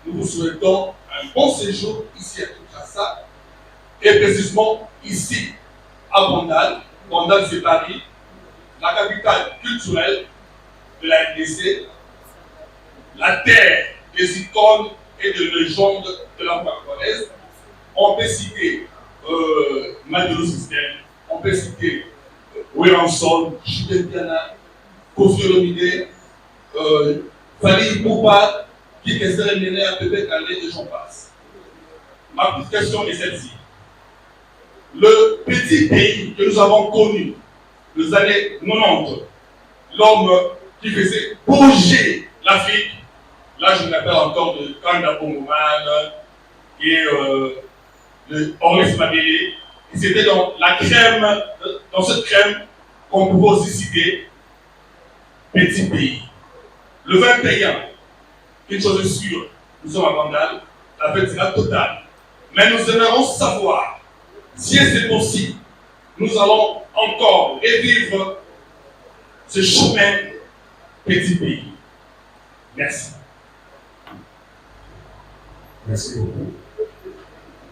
Speaker 7: nous vous souhaitons un bon séjour ici à Kinshasa, et précisément ici à Bandal. Bandal, c'est Paris, la capitale culturelle de la RDC, la terre des icônes et des légendes de la congolaise. On peut citer Maduro System, on peut citer Williamson, Jules Piana, Kofi Olomide, Fali Poupa, qui est mené à Bébé Calais et j'en passe. Ma petite question est celle-ci. Le petit pays que nous avons connu, les années 90, l'homme qui faisait bouger l'Afrique, là je m'appelle encore de Kanda Bongoman et de Orlis Mabélé, et c'était dans la crème, dans cette crème qu'on pouvait aussi citer petit pays. Le 21, une chose est sûre, nous sommes à Bandal, la fête sera totale. Mais nous aimerons savoir si c'est possible, nous allons encore revivre ce chemin petit pays. Merci.
Speaker 6: Merci beaucoup.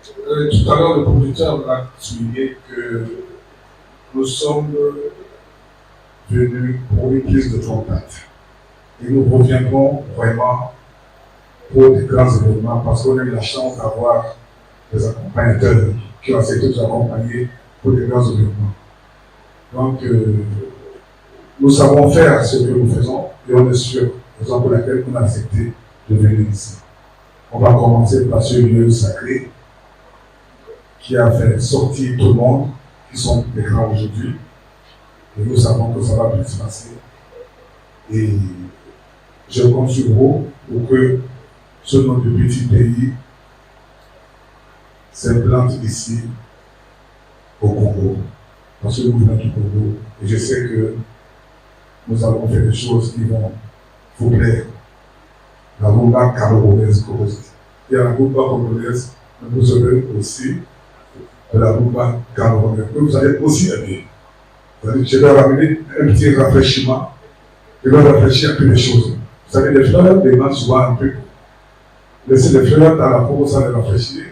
Speaker 6: Tout à l'heure, le producteur a souligné que nous sommes venus pour une prise de contact. Et nous reviendrons vraiment pour des grands événements parce qu'on a eu la chance d'avoir des accompagnateurs qui ont accepté de nous accompagner pour des grands événements. Donc, nous savons faire ce que nous faisons et on est sûr, raison pour laquelle on a accepté de venir ici. On va commencer par ce lieu sacré qui a fait sortir tout le monde, qui sont des grands aujourd'hui. Et nous savons que ça va bien se passer. Et je compte sur vous pour que ce nom de petit pays s'implante ici au Congo, dans ce mouvement du Congo. Et je sais que nous avons fait des choses qui vont vous plaire. La rumba camerounaise cause. Il y a la rumba congolaise, mais vous aurez aussi de la rumba camerounaise, que vous allez aussi aimer. Je vais ramener un petit rafraîchissement. Je vais rafraîchir un peu les choses. Vous savez, les fleurs demandent souvent un peu. Laissez les fleurs dans la peau, ça les rafraîchir.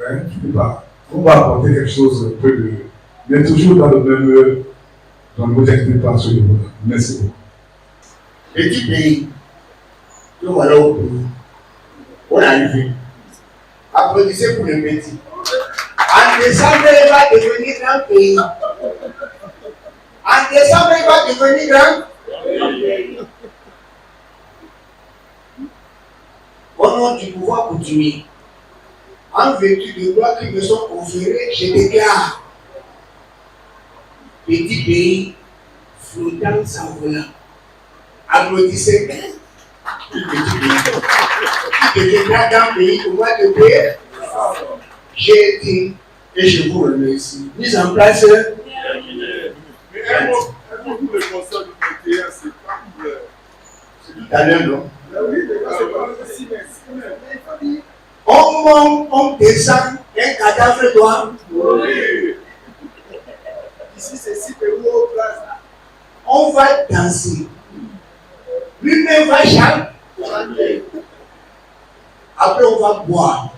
Speaker 6: Hein? On va apporter quelque chose un peu de. Mais toujours dans le même. Dans le mot pas à ce niveau-là. Merci beaucoup.
Speaker 8: Petit pays, que voilà au pays. On est arrivé. Applaudissez pour le petit. En décembre, il va devenir grand pays. En décembre, il va devenir grand. Au nom du pouvoir coutumier, en vertu de droits qui me sont conférés, je déclare petit pays flottant sans volant. Applaudissez. Petit pays. Qui deviendra grand pays au mois de mai. J'ai dit et je vous remercie. Mise en place.
Speaker 7: Mais un mot pour le conseil du 21, c'est pas pour.
Speaker 8: C'est tout à l'heure, non?
Speaker 7: Oui,
Speaker 8: On descend, un cadavre doit mourir. Ici, c'est si peu haut place. On va danser. Lui-même va chanter. Après, on va boire.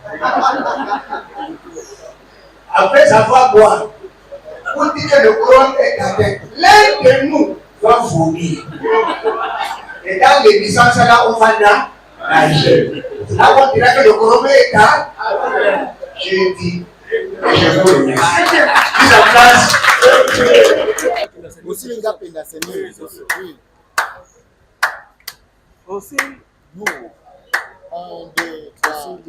Speaker 8: Après avoir boire, on dit que le couronne est atteint. L'un de nous va vomir. Et dans les licences là, on va nager. Là, on dirait que le couronne est atteint. J'ai dit, je vous remercie. Mise en place.
Speaker 2: Aussi, les gars, c'est mieux.
Speaker 1: Aussi,
Speaker 2: nous. 1, 2, 3.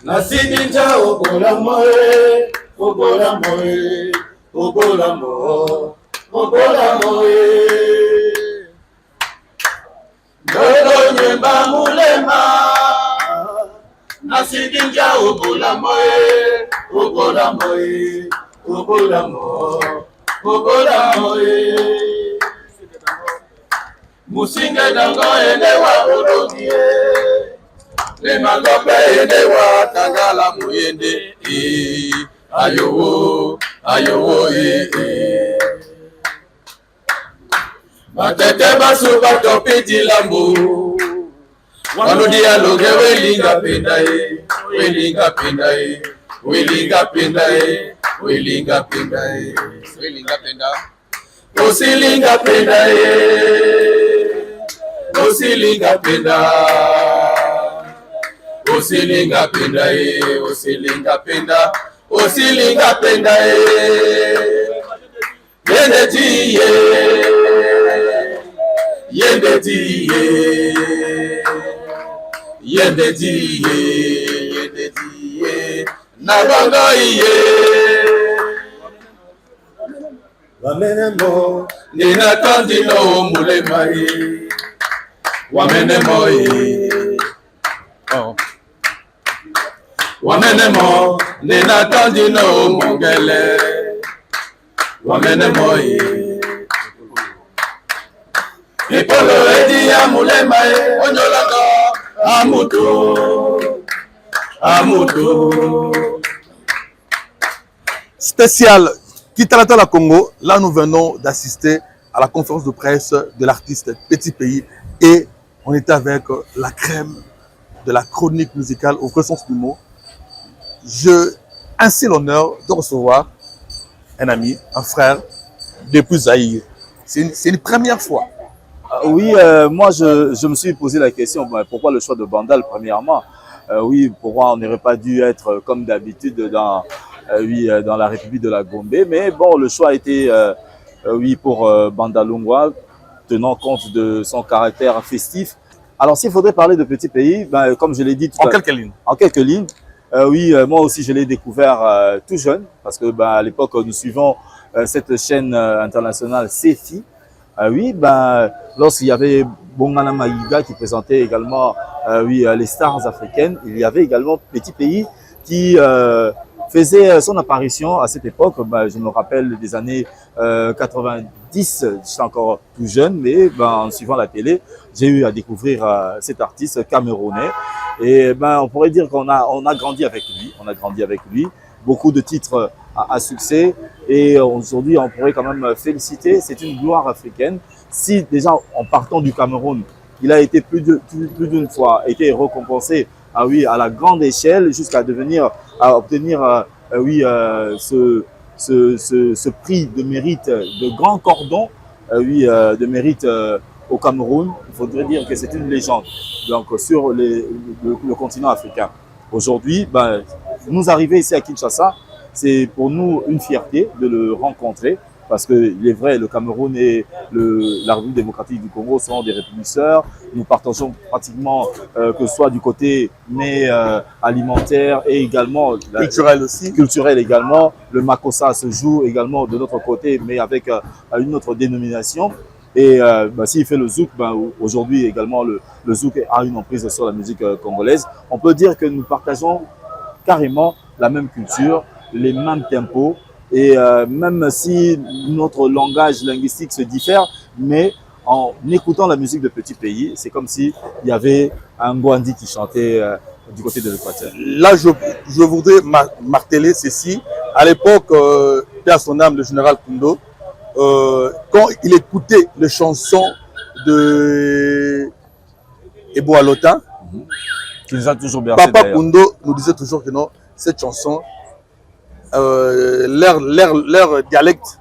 Speaker 11: Nasidinja obola moe, obola moe, obola moe, obola moe. Dodo nyemba mulema. Nasidinja obola moe, obola moe, obola moe, obola moe. Musinga dango ene wa bodogie. Le mangope ene wa tangala muyende. Ayowo, ayowo Matete basu batopiti lambu. Wanudi aloge welinga penda welinga penda welinga penda welinga penda welinga penda. Osilinga penda Osilinga penda, osilinga penda, osilinga penda, osilinga penda, yende diye, yende diye, yende diye, yende diye, nagongo iye. Wamenemo, nina kandino mulema ye. Wamenemo ye. Oh. Wamenemo, nina kandino mongele. Wamenemo ye. Ipolo edi ya mulema ye. Onyolanga, amuto, amuto.
Speaker 1: Spécial Kitalata la Congo, là nous venons d'assister à la conférence de presse de l'artiste Petit Pays et on était avec la crème de la chronique musicale au vrai sens du mot. J'ai ainsi l'honneur de recevoir un ami, un frère depuis Zaïre. C'est une première fois.
Speaker 12: Oui, moi je me suis posé la question, pourquoi le choix de Bandal premièrement? Oui, pour moi on n'aurait pas dû être comme d'habitude dans la République de la Gombe, mais bon, le choix a été pour Bandalungwa, tenant compte de son caractère festif. Alors s'il faudrait parler de Petit Pays, comme je l'ai dit tout à l'heure. En quelques lignes. Moi aussi je l'ai découvert tout jeune, parce que à l'époque nous suivons cette chaîne internationale CFI. Lorsqu'il y avait Bongana Maïga qui présentait également les stars africaines, il y avait également Petit Pays qui faisait son apparition à cette époque. Je me rappelle des années 90, j'étais encore tout jeune, mais en suivant la télé, j'ai eu à découvrir cet artiste camerounais. Et on pourrait dire qu'on a grandi avec lui. On a grandi avec lui. Beaucoup de titres à succès. Et aujourd'hui, on pourrait quand même féliciter. C'est une gloire africaine. Si déjà, en partant du Cameroun, il a été plus d'une fois été récompensé à la grande échelle jusqu'à obtenir ce prix de mérite, de grand cordon de mérite au Cameroun. Il faudrait dire que c'est une légende donc, sur le continent africain. Aujourd'hui, nous arriver ici à Kinshasa, c'est pour nous une fierté de le rencontrer. Parce qu'il est vrai, le Cameroun et la République démocratique du Congo sont des républiques sœurs. Nous partageons pratiquement, que ce soit du côté alimentaire et également culturel également. Le Makossa se joue également de notre côté, mais avec une autre dénomination. Et s'il fait le zouk, aujourd'hui également le zouk a une emprise sur la musique congolaise. On peut dire que nous partageons carrément la même culture, les mêmes tempos. Et même si notre langage linguistique se diffère, mais en écoutant la musique de Petit Pays, c'est comme s'il y avait un Gwandi qui chantait du côté de l'Équateur.
Speaker 1: Là, je voudrais marteler ceci. À l'époque, à son âme, le général Koundou, quand il écoutait les chansons de Ebo Alota,
Speaker 12: qui nous a toujours bercé.
Speaker 1: Papa Koundou nous disait toujours que non, cette chanson, leur dialecte,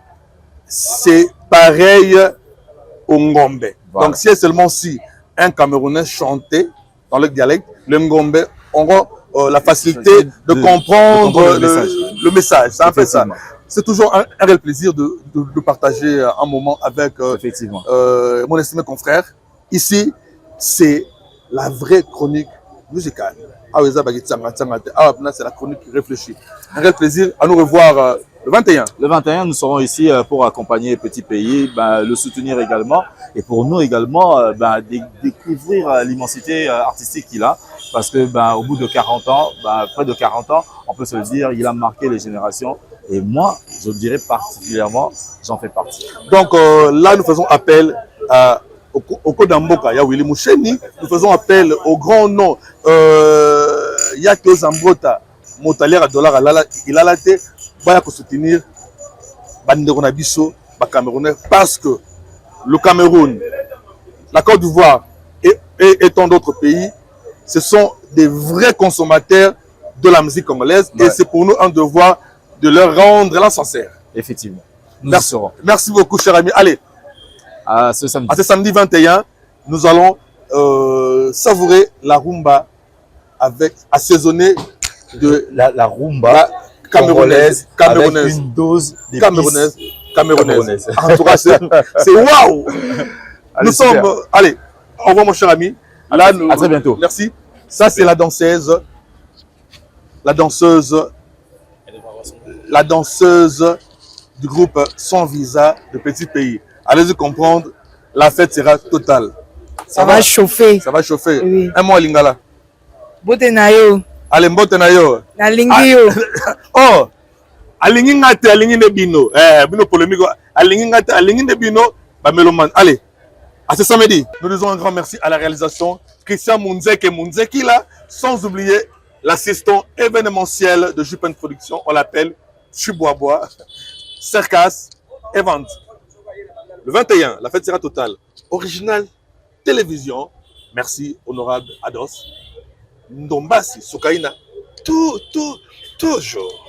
Speaker 1: c'est pareil au Ngombe. Voilà. Donc, seulement si un Camerounais chantait dans le dialecte, le Ngombe aura la facilité de comprendre le message. C'est un peu ça. C'est toujours un réel plaisir de partager un moment avec mon estimé confrère. Ici, c'est la vraie chronique musicale. C'est la chronique réfléchie. Un réel plaisir à nous revoir le 21.
Speaker 12: Le 21, nous serons ici pour accompagner Petit Pays, le soutenir également et pour nous également découvrir l'immensité artistique qu'il a. Parce que au bout de 40 ans, près de 40 ans, on peut se le dire, il a marqué les générations. Et moi, je le dirais particulièrement, j'en fais partie.
Speaker 1: Donc là, nous faisons appel au Kodamboka, il y a Willy Moucheni. Nous faisons appel au grand nom. Il y a que Zambota, Motalière Dollar, il a la tête. Il faut soutenir les Camerounais parce que le Cameroun, la Côte d'Ivoire et tant d'autres pays, ce sont des vrais consommateurs de la musique congolaise et c'est pour nous un devoir de leur rendre la sincère.
Speaker 12: Effectivement.
Speaker 1: Merci beaucoup, cher ami. Allez,
Speaker 12: à ce
Speaker 1: samedi 21, nous allons savourer la rumba avec assaisonnée de
Speaker 12: la rumba camerounaise avec une dose
Speaker 1: camerounaise. En tout cas, c'est waouh. Nous sommes. Allez, au revoir, mon cher ami.
Speaker 12: Là, à très bientôt.
Speaker 1: Merci. Ça, c'est la danseuse. La danseuse du groupe Sans Visa de Petit Pays. Allez-y comprendre, la fête sera totale.
Speaker 13: Ça va chauffer.
Speaker 1: Ça va chauffer.
Speaker 13: Oui.
Speaker 1: Un mot à Lingala.
Speaker 13: Botenayo.
Speaker 1: Allez, Botenayo.
Speaker 13: Na Lingio.
Speaker 1: Oh, Alingi ngate, Alingi ne bino. Bino polémique. Alingi ngate, Alingi ne bino. Bameloman. Allez, à ce samedi. Nous disons un grand merci à la réalisation. Christian Mounzek et Mounzeki là. Sans oublier l'assistant événementiel de Jupen Production. On l'appelle Chuboabois. Cercas et Vente. Le 21, la fête sera totale. Original télévision. Merci, honorable Ados. Ndombasi, Sokaina. Toujours.